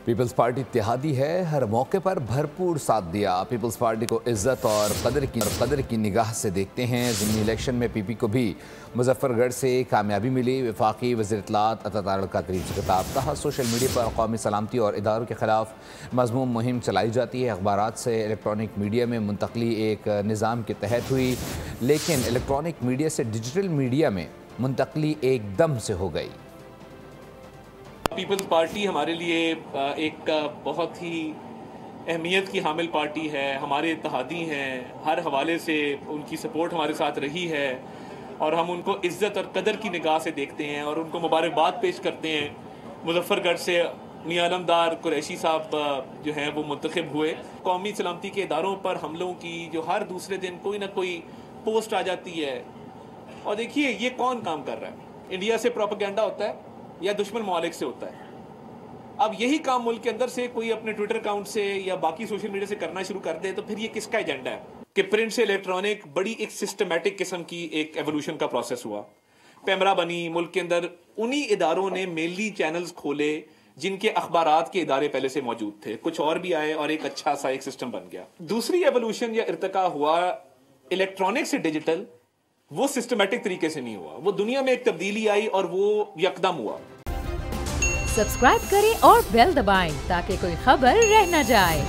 Peoples party اتحادی ہے، ہر موقع پر بھرپور ساتھ دیا۔ پیپلز پارٹی کو عزت اور قدر کی نگاہ سے دیکھتے ہیں۔ ضمنی الیکشن میں پی پی کو بھی مظفر گڑھ سے کامیابی ملی۔ وفاقی وزیر اطلاعات عطا تارڑ کا قریب سے خطاب۔ کہا سوشل میڈیا پر قومی سلامتی اور اداروں کے خلاف مذموم مہم چلائی جاتی ہے۔ اخبارات سے الیکٹرانک میڈیا میں منتقلی ایک نظام کے تحت ہوئی، لیکن الیکٹرانک میڈیا سے ڈیجیٹل میڈیا میں منتقلی ایک دم سے ہو گئی۔ پیپلز پارٹی ہمارے لیے ایک بہت ہی اہمیت کی حامل پارٹی ہے، ہمارے اتحادی ہیں، ہر حوالے سے ان کی سپورٹ ہمارے ساتھ رہی ہے اور ہم ان کو عزت اور قدر کی نگاہ سے دیکھتے ہیں اور ان کو مبارکباد پیش کرتے ہیں۔ مظفر گڑھ سے میاں علمدار قریشی صاحب جو ہیں وہ منتخب ہوئے۔ قومی سلامتی کے اداروں پر حملوں کی جو ہر دوسرے دن کوئی نہ کوئی پوسٹ آ جاتی ہے، اور دیکھیے یہ کون کام کر رہا ہے؟ انڈیا سے پروپیگنڈا ہوتا ہے یا دشمن ممالک سے ہوتا ہے؟ اب یہی کام ملک کے اندر سے کوئی اپنے ٹویٹر اکاؤنٹ سے یا باقی سوشل میڈیا سے کرنا شروع کر دے تو پھر یہ کس کا ایجنڈا ہے؟ کہ پرنٹ سے الیکٹرانک بڑی ایک سسٹمیٹک قسم کی ایک ایوولوشن کا پروسیس ہوا، پیمرا بنی ملک کے اندر، انہی اداروں نے مینلی چینلز کھولے جن کے اخبارات کے ادارے پہلے سے موجود تھے، کچھ اور بھی آئے اور ایک اچھا سا ایک سسٹم بن گیا۔ دوسری ایوولوشن یا ارتقا ہوا الیکٹرانک سے ڈیجیٹل، وہ سسٹمیٹک طریقے سے نہیں ہوا، وہ دنیا میں ایک تبدیلی آئی اور وہ یکدم ہوا۔ سبسکرائب کریں اور بیل دبائیں تاکہ کوئی خبر رہ نہ جائے۔